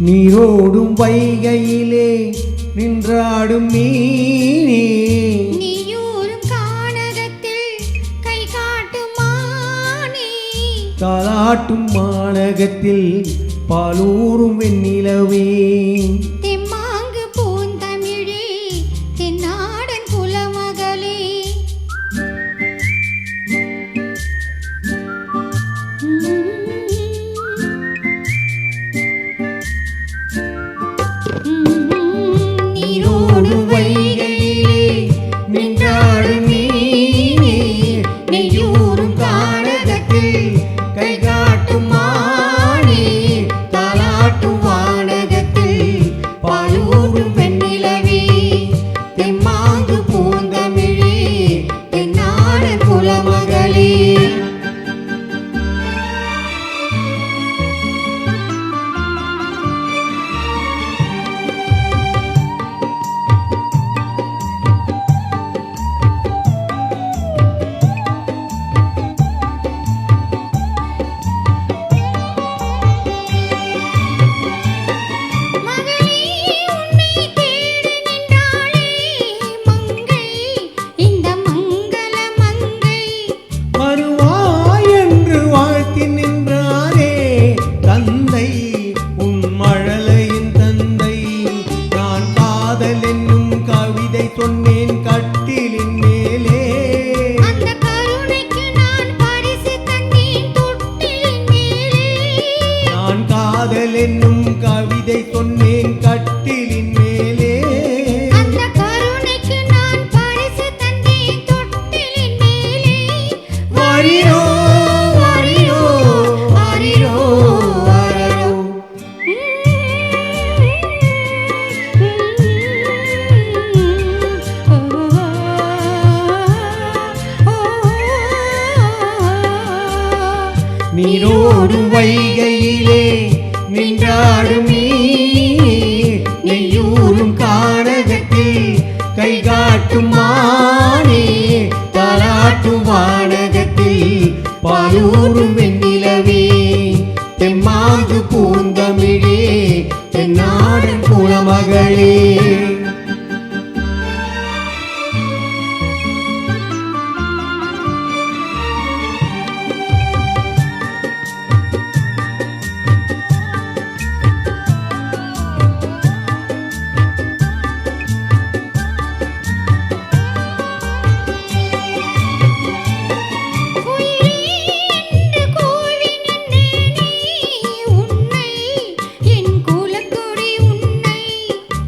நீரோடும் வைகையிலே நின்றாடும் மீனே நீயூரும் கானகத்தில் கை காட்டும் மானே தாலாட்டும் மாநகத்தில் பாலூரும் வெண்ணிலவே தெம்மாங்கு பூந்தமிழே தென்னாடன் குலமகளே நீரோடும் வைகையிலே நின்றாடும் மீனே நெய்யூரும் கானகத்தில் கை காட்டும் மானே தாலாட்டும் வானகத்தில் பாலூரும் வெண்ணிலவே தெம்மாங்கு பூந்தமிழே தென்னாடன் குலமகளே சொன்னேன் கட்டிலின் மேலே அந்த கருணைக்கு நான் பரிசு தந்தேன் தொட்டிலின் மேலே நான் காதல் என்னும் கவிதை சொன்னேன் கட்டிலின் மேலே அந்த கருணைக்கு நான் பரிசு தந்தேன் தொட்டிலின் மேலே வாரிரோ வாரிரோ வாரிரோ வாரரோ நீரோடும் வைகையிலே நின்றாடும் மீனே நெய்யூரும் கானகத்தில் கை காட்டும் மானே தாலாட்டும் வானகத்தில் பாலூரும் வெண்ணிலவே தெம்மாங்கு பூந்தமிழே தென்னாடன் குலமகளே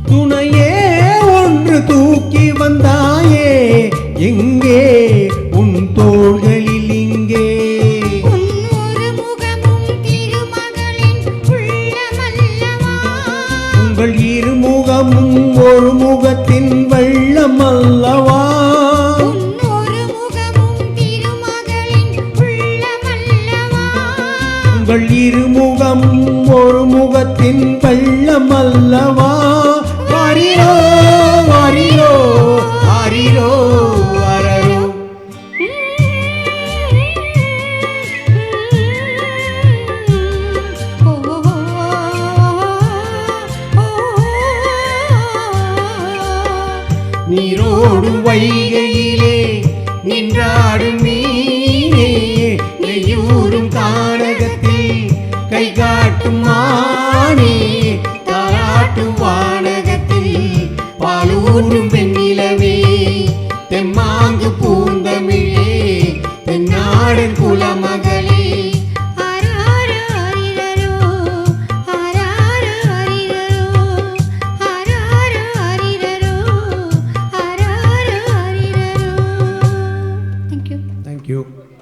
துணையே ஒன்று தூக்கி வந்தாயே எங்கே உன் தோள்களில் இங்கே உங்கள் இருமுகமும் ஒரு முகத்தின் வெள்ளம் அல்லவா உங்கள் இருமுகமும் ஒரு முகத்தின் வெள்ளம் அல்லவா வாரிரோ வாரிரோ வாரிரோ வாரரோ நீரோடும் வைகையிலே நின்றாடும் மீனே நெய்யூரும் கானகத்தில் கை காட்டும் மானே தாலாட்டும் வானகத்தில் பாலூரும் வெண்ணிலவே தெம்மாங்கு